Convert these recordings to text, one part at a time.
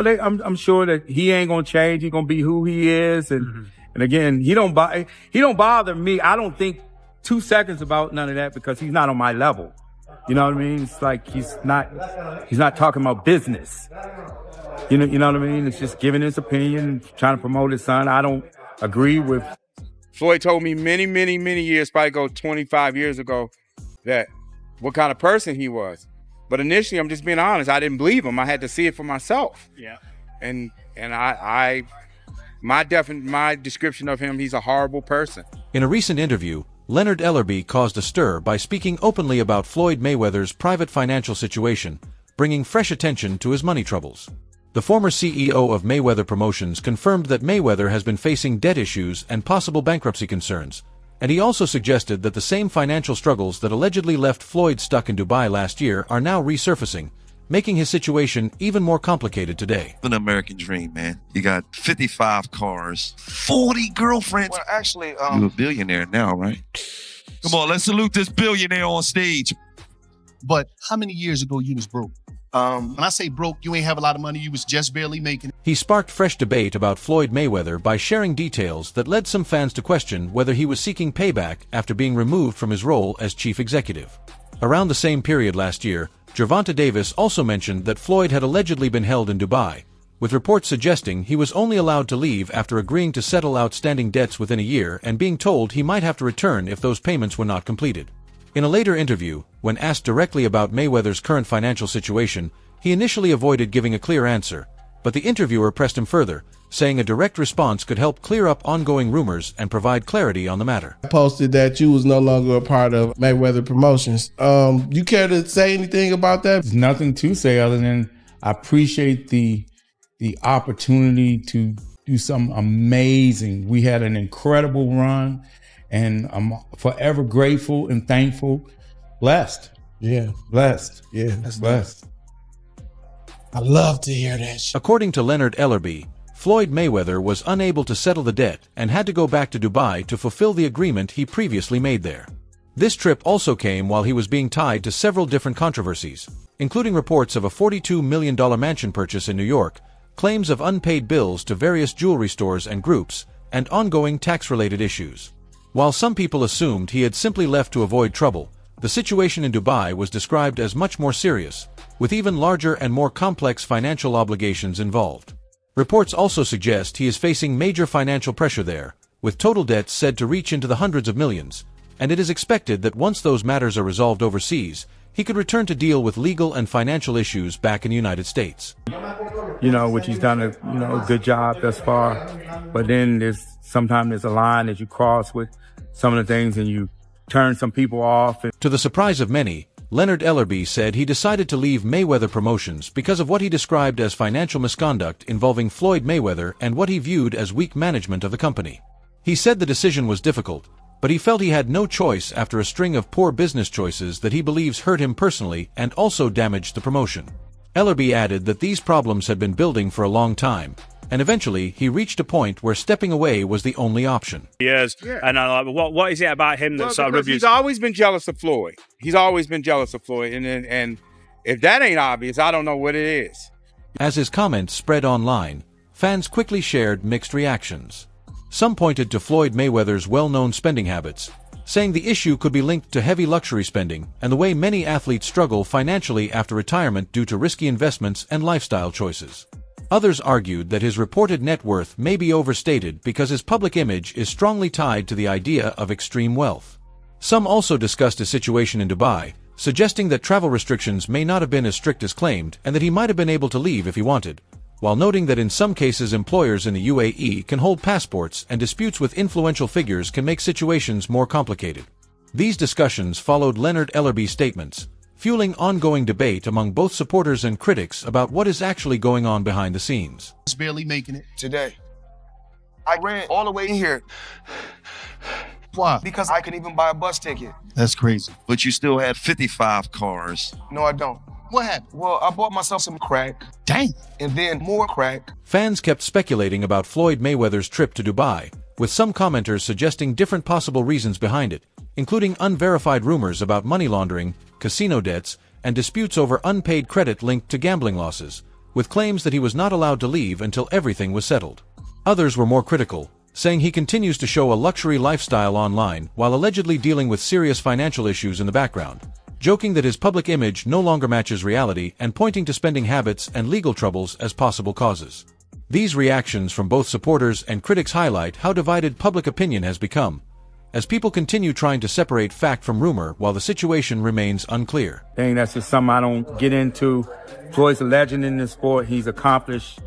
So I'm sure that he ain't gonna change. He's gonna be who he is. And again, he don't bother me. I don't think 2 seconds about none of that because he's not on my level. You know what I mean? It's like he's not talking about business. You know what I mean? It's just giving his opinion, trying to promote his son. I don't agree with. Floyd told me many years, probably go 25 years ago, that what kind of person he was. But initially, I'm just being honest, I didn't believe him. I had to see it for myself. Yeah. And my description of him, he's a horrible person. In a recent interview, Leonard Ellerbe caused a stir by speaking openly about Floyd Mayweather's private financial situation, bringing fresh attention to his money troubles. The former CEO of Mayweather Promotions confirmed that Mayweather has been facing debt issues and possible bankruptcy concerns, and he also suggested that the same financial struggles that allegedly left Floyd stuck in Dubai last year are now resurfacing, making his situation even more complicated today. An American dream, man. You got 55 cars, 40 girlfriends. Well, actually, you're a billionaire now, right? Come on, let's salute this billionaire on stage. But how many years ago you was broke? When I say broke, you ain't have a lot of money, you was just barely making it. He sparked fresh debate about Floyd Mayweather by sharing details that led some fans to question whether he was seeking payback after being removed from his role as chief executive. Around the same period last year, Gervonta Davis also mentioned that Floyd had allegedly been held in Dubai, with reports suggesting he was only allowed to leave after agreeing to settle outstanding debts within a year and being told he might have to return if those payments were not completed. In a later interview, when asked directly about Mayweather's current financial situation, he initially avoided giving a clear answer, but the interviewer pressed him further, saying a direct response could help clear up ongoing rumors and provide clarity on the matter. I posted that you was no longer a part of Mayweather Promotions. You care to say anything about that? There's nothing to say other than I appreciate the opportunity to do something amazing. We had an incredible run, and I'm forever grateful and thankful. Blessed. Yeah. Blessed. Yeah. That's blessed. I love to hear that shit. According to Leonard Ellerbe, Floyd Mayweather was unable to settle the debt and had to go back to Dubai to fulfill the agreement he previously made there. This trip also came while he was being tied to several different controversies, including reports of a $42 million mansion purchase in New York, claims of unpaid bills to various jewelry stores and groups, and ongoing tax-related issues. While some people assumed he had simply left to avoid trouble, the situation in Dubai was described as much more serious, with even larger and more complex financial obligations involved. Reports also suggest he is facing major financial pressure there, with total debts said to reach into the hundreds of millions, and it is expected that once those matters are resolved overseas, he could return to deal with legal and financial issues back in the United States. You know, which he's done a good job thus far, but then sometimes there's a line that you cross with some of the things and you turn some people off. To the surprise of many, Leonard Ellerbe said he decided to leave Mayweather Promotions because of what he described as financial misconduct involving Floyd Mayweather and what he viewed as weak management of the company. He said the decision was difficult, but he felt he had no choice after a string of poor business choices that he believes hurt him personally and also damaged the promotion. Ellerbe added that these problems had been building for a long time, and eventually he reached a point where stepping away was the only option. Yes, yeah. And I'm like, what is it about him that sort of He's always been jealous of Floyd. He's always been jealous of Floyd, and if that ain't obvious, I don't know what it is. As his comments spread online, fans quickly shared mixed reactions. Some pointed to Floyd Mayweather's well-known spending habits, saying the issue could be linked to heavy luxury spending and the way many athletes struggle financially after retirement due to risky investments and lifestyle choices. Others argued that his reported net worth may be overstated because his public image is strongly tied to the idea of extreme wealth. Some also discussed his situation in Dubai, suggesting that travel restrictions may not have been as strict as claimed and that he might have been able to leave if he wanted, while noting that in some cases employers in the UAE can hold passports and disputes with influential figures can make situations more complicated. These discussions followed Leonard Ellerbe's statements, fueling ongoing debate among both supporters and critics about what is actually going on behind the scenes. Just barely making it. today, I ran all the way in here. Why? Because I couldn't even buy a bus ticket. That's crazy. But you still had 55 cars. No, I don't. What happened? Well, I bought myself some crack. Dang. And then more crack. Fans kept speculating about Floyd Mayweather's trip to Dubai, with some commenters suggesting different possible reasons behind it, including unverified rumors about money laundering, casino debts, and disputes over unpaid credit linked to gambling losses, with claims that he was not allowed to leave until everything was settled. Others were more critical, saying he continues to show a luxury lifestyle online while allegedly dealing with serious financial issues in the background, joking that his public image no longer matches reality and pointing to spending habits and legal troubles as possible causes. These reactions from both supporters and critics highlight how divided public opinion has become, as people continue trying to separate fact from rumor while the situation remains unclear. That's just something I don't get into. Floyd's a legend in the sport. He's accomplished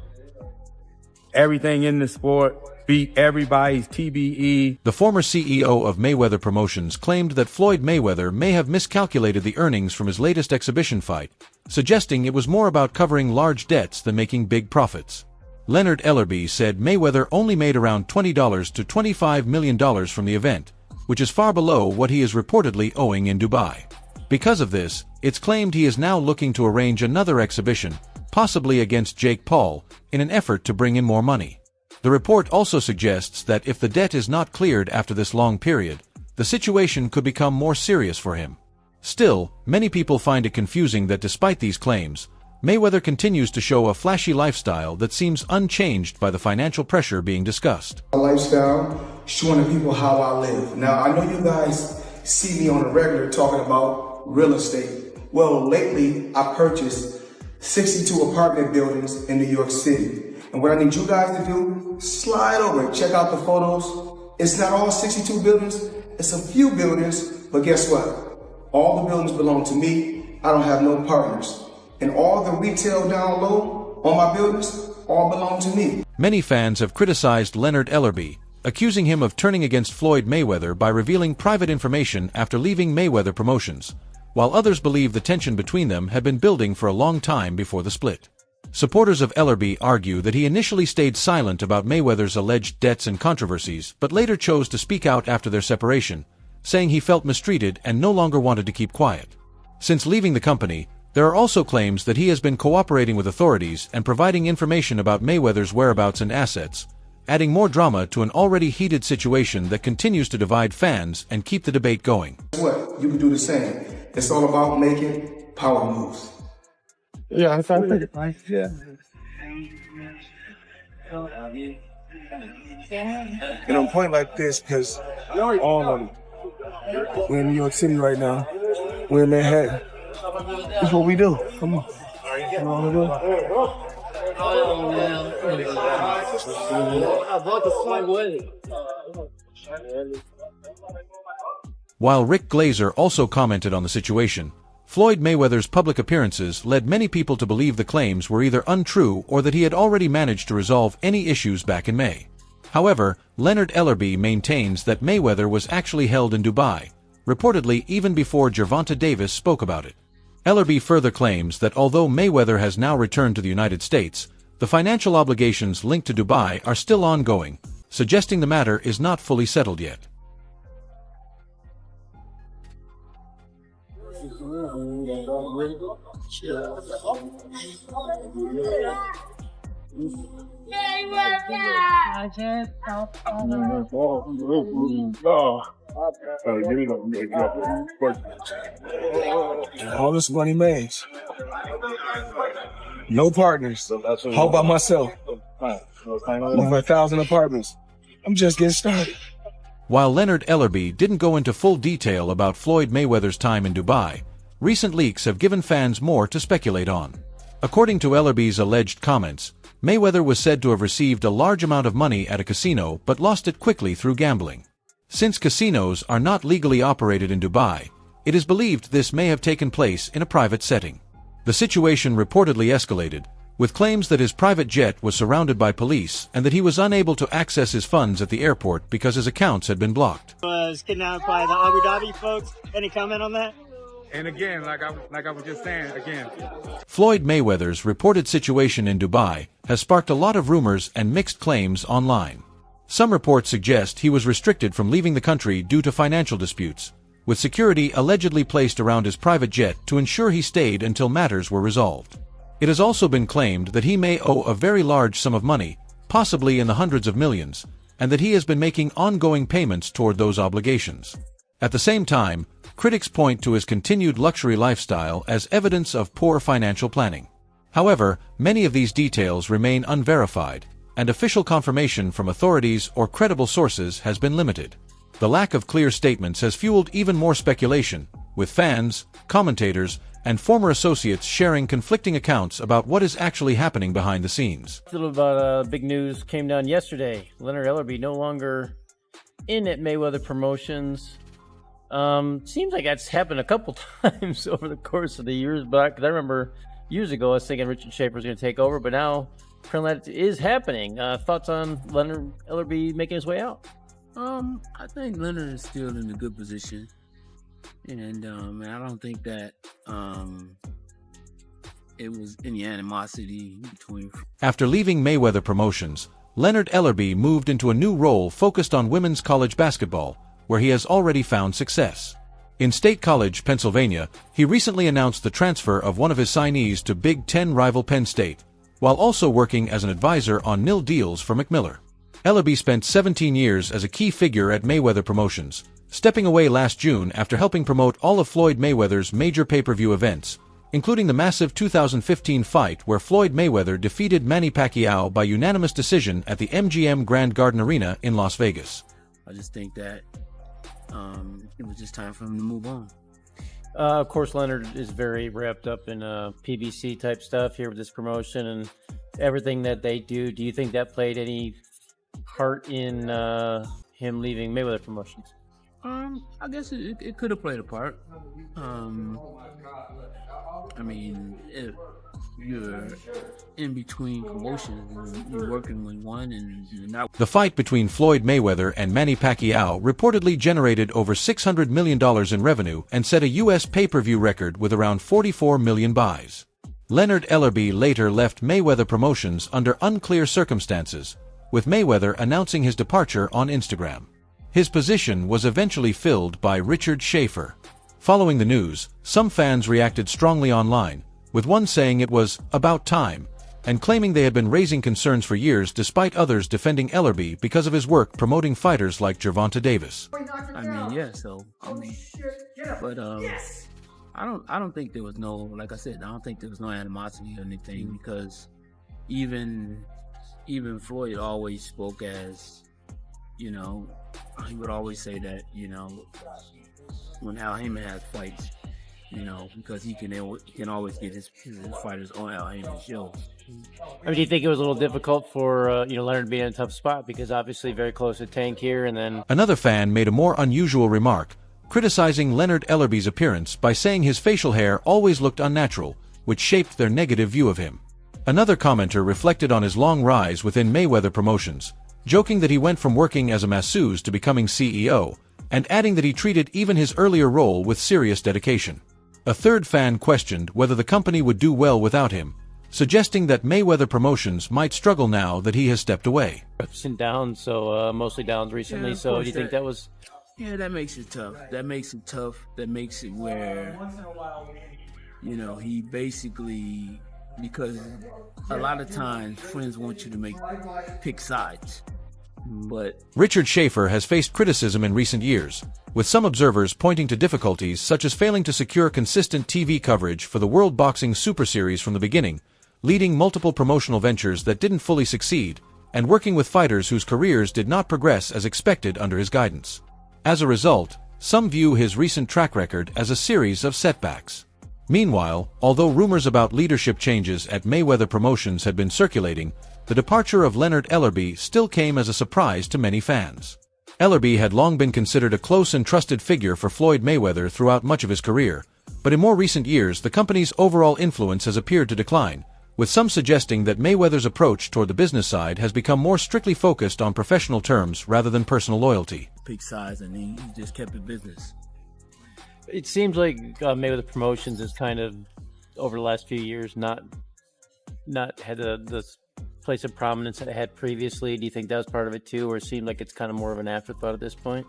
everything in the sport, beat everybody's TBE. The former CEO of Mayweather Promotions claimed that Floyd Mayweather may have miscalculated the earnings from his latest exhibition fight, suggesting it was more about covering large debts than making big profits. Leonard Ellerbe said Mayweather only made around $20 to $25 million from the event, which is far below what he is reportedly owing in Dubai. Because of this, it's claimed he is now looking to arrange another exhibition, possibly against Jake Paul, in an effort to bring in more money. The report also suggests that if the debt is not cleared after this long period, the situation could become more serious for him. Still, many people find it confusing that despite these claims, Mayweather continues to show a flashy lifestyle that seems unchanged by the financial pressure being discussed. My lifestyle, showing the people how I live. Now, I know you guys see me on a regular talking about real estate. Well, lately, I purchased 62 apartment buildings in New York City. And what I need you guys to do, slide over, check out the photos. It's not all 62 buildings, it's a few buildings, but guess what? All the buildings belong to me. I don't have no partners. And all the retail down low on my buildings all belong to me. Many fans have criticized Leonard Ellerbe, accusing him of turning against Floyd Mayweather by revealing private information after leaving Mayweather Promotions, while others believe the tension between them had been building for a long time before the split. Supporters of Ellerbe argue that he initially stayed silent about Mayweather's alleged debts and controversies, but later chose to speak out after their separation, saying he felt mistreated and no longer wanted to keep quiet. Since leaving the company, there are also claims that he has been cooperating with authorities and providing information about Mayweather's whereabouts and assets, adding more drama to an already heated situation that continues to divide fans and keep the debate going. What? You can do the same. It's all about making power moves. Yeah, I think it. Yeah. And I'm pointing like this because all of them. We're in New York City right now. We're in Manhattan. That's what we do. Come on. You know what I do? While Rick Glazer also commented on the situation, Floyd Mayweather's public appearances led many people to believe the claims were either untrue or that he had already managed to resolve any issues back in May. However, Leonard Ellerbe maintains that Mayweather was actually held in Dubai, reportedly even before Gervonta Davis spoke about it. Ellerbe further claims that although Mayweather has now returned to the United States, the financial obligations linked to Dubai are still ongoing, suggesting the matter is not fully settled yet. All this money made. No partners. All by myself. Over 1,000 apartments. I'm just getting started. While Leonard Ellerbe didn't go into full detail about Floyd Mayweather's time in Dubai, recent leaks have given fans more to speculate on. According to Ellerbe's alleged comments, Mayweather was said to have received a large amount of money at a casino but lost it quickly through gambling. Since casinos are not legally operated in Dubai, it is believed this may have taken place in a private setting. The situation reportedly escalated, with claims that his private jet was surrounded by police and that he was unable to access his funds at the airport because his accounts had been blocked. Was kidnapped by the Abu Dhabi folks. Any comment on that? And again, like I was just saying, Floyd Mayweather's reported situation in Dubai has sparked a lot of rumors and mixed claims online. Some reports suggest he was restricted from leaving the country due to financial disputes, with security allegedly placed around his private jet to ensure he stayed until matters were resolved. It has also been claimed that he may owe a very large sum of money, possibly in the hundreds of millions, and that he has been making ongoing payments toward those obligations. At the same time, critics point to his continued luxury lifestyle as evidence of poor financial planning. However, many of these details remain unverified, and official confirmation from authorities or credible sources has been limited. The lack of clear statements has fueled even more speculation, with fans, commentators, and former associates sharing conflicting accounts about what is actually happening behind the scenes. A little about big news came down yesterday. Leonard Ellerbe no longer in at Mayweather Promotions. Seems like that's happened a couple times over the course of the years back. Because I remember years ago I was thinking Richard Schaefer was going to take over, but now apparently that is happening. Thoughts on Leonard Ellerbe making his way out? I think Leonard is still in a good position. And I don't think that it was any animosity between. After leaving Mayweather Promotions, Leonard Ellerbe moved into a new role focused on women's college basketball, where he has already found success. In State College, Pennsylvania, he recently announced the transfer of one of his signees to Big Ten rival Penn State, while also working as an advisor on nil deals for McMillan. Ellerbe spent 17 years as a key figure at Mayweather Promotions, stepping away last June after helping promote all of Floyd Mayweather's major pay-per-view events, including the massive 2015 fight where Floyd Mayweather defeated Manny Pacquiao by unanimous decision at the MGM Grand Garden Arena in Las Vegas. I just think that it was just time for him to move on. Of course, Leonard is very wrapped up in PBC type stuff here with this promotion and everything that they do. Do you think that played any part in him leaving Mayweather Promotions? I guess it could have played a part. I mean, if you're in between promotions and you're working with one and you're not. The fight between Floyd Mayweather and Manny Pacquiao reportedly generated over $600 million in revenue and set a U.S. pay-per-view record with around 44 million buys. Leonard Ellerbe later left Mayweather Promotions under unclear circumstances, with Mayweather announcing his departure on Instagram. His position was eventually filled by Richard Schaefer. Following the news, some fans reacted strongly online, with one saying it was about time, and claiming they had been raising concerns for years despite others defending Ellerbe because of his work promoting fighters like Gervonta Davis. I mean, yeah, so, but I don't think there was no, like I said, I don't think there was no animosity or anything, because even Floyd always spoke as, you know, he would always say that, you know, when Al Heyman has fights, you know, because he can always get his fighters on Al Heyman's show. I mean, do you think it was a little difficult for Leonard to be in a tough spot, because obviously very close to Tank here, and then another fan made a more unusual remark, criticizing Leonard Ellerbe's appearance by saying his facial hair always looked unnatural, which shaped their negative view of him. Another commenter reflected on his long rise within Mayweather Promotions, joking that he went from working as a masseuse to becoming CEO, and adding that he treated even his earlier role with serious dedication. A third fan questioned whether the company would do well without him, suggesting that Mayweather Promotions might struggle now that he has stepped away. Ups and downs, so mostly downs recently, so do you think that was... Yeah, that makes it tough. That makes it tough. That makes it where, you know, he basically, because a lot of times friends want you to pick sides. But Richard Schaefer has faced criticism in recent years, with some observers pointing to difficulties such as failing to secure consistent TV coverage for the World Boxing Super Series from the beginning, leading multiple promotional ventures that didn't fully succeed, and working with fighters whose careers did not progress as expected under his guidance. As a result, some view his recent track record as a series of setbacks. Meanwhile, although rumors about leadership changes at Mayweather Promotions had been circulating, the departure of Leonard Ellerbe still came as a surprise to many fans. Ellerbe had long been considered a close and trusted figure for Floyd Mayweather throughout much of his career, but in more recent years the company's overall influence has appeared to decline, with some suggesting that Mayweather's approach toward the business side has become more strictly focused on professional terms rather than personal loyalty. Pick sides, and he just kept it business. It seems like Mayweather Promotions has kind of, over the last few years, not had the place of prominence that it had previously. Do you think that was part of it too, or it seemed like it's kind of more of an afterthought at this point?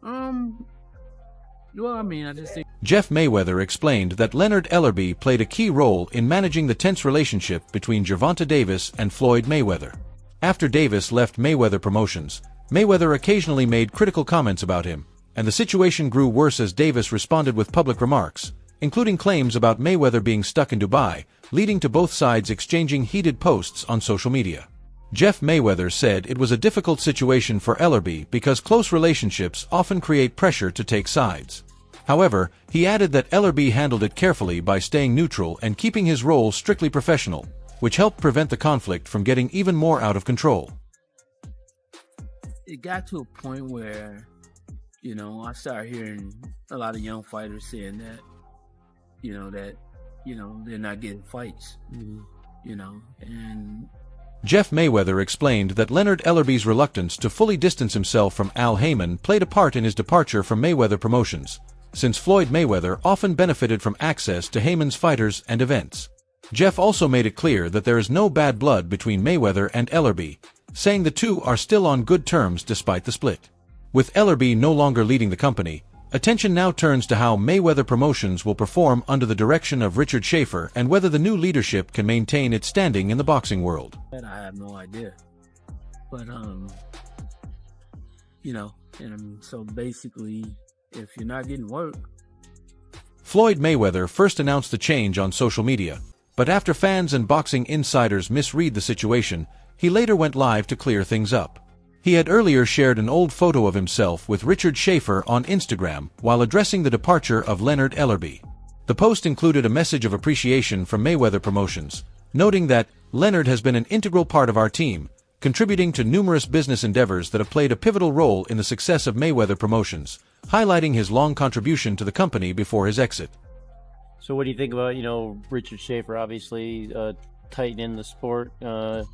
Well, I mean, I just think Jeff Mayweather explained that Leonard Ellerbe played a key role in managing the tense relationship between Gervonta Davis and Floyd Mayweather. After Davis left Mayweather Promotions, Mayweather occasionally made critical comments about him, and the situation grew worse as Davis responded with public remarks, including claims about Mayweather being stuck in Dubai, leading to both sides exchanging heated posts on social media. Jeff Mayweather said it was a difficult situation for Ellerbe because close relationships often create pressure to take sides. However, he added that Ellerbe handled it carefully by staying neutral and keeping his role strictly professional, which helped prevent the conflict from getting even more out of control. It got to a point where, I started hearing a lot of young fighters saying that, they're not getting fights, and Jeff Mayweather explained that Leonard Ellerbe's reluctance to fully distance himself from Al Haymon played a part in his departure from Mayweather Promotions, since Floyd Mayweather often benefited from access to Haymon's fighters and events. Jeff also made it clear that there is no bad blood between Mayweather and Ellerbe, saying the two are still on good terms despite the split. With Ellerbe no longer leading the company, attention now turns to how Mayweather Promotions will perform under the direction of Richard Schaefer and whether the new leadership can maintain its standing in the boxing world. I have no idea. But, so basically, if you're not getting work. Floyd Mayweather first announced the change on social media, but after fans and boxing insiders misread the situation, he later went live to clear things up. He had earlier shared an old photo of himself with Richard Schaefer on Instagram while addressing the departure of Leonard Ellerbe. The post included a message of appreciation from Mayweather Promotions, noting that Leonard has been an integral part of our team, contributing to numerous business endeavors that have played a pivotal role in the success of Mayweather Promotions, highlighting his long contribution to the company before his exit. So what do you think about, Richard Schaefer, obviously tight in the sport for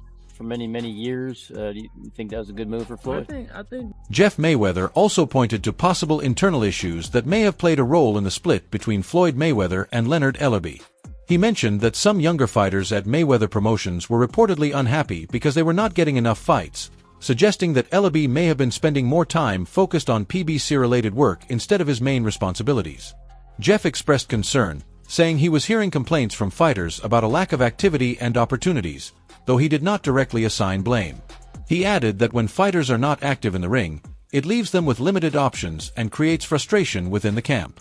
many, many years? Do you think that was a good move for Floyd? I think Jeff Mayweather also pointed to possible internal issues that may have played a role in the split between Floyd Mayweather and Leonard Ellerbe. He mentioned that some younger fighters at Mayweather Promotions were reportedly unhappy because they were not getting enough fights, suggesting that Ellerbe may have been spending more time focused on PBC-related work instead of his main responsibilities. Jeff expressed concern, saying he was hearing complaints from fighters about a lack of activity and opportunities, though he did not directly assign blame. He added that when fighters are not active in the ring, it leaves them with limited options and creates frustration within the camp.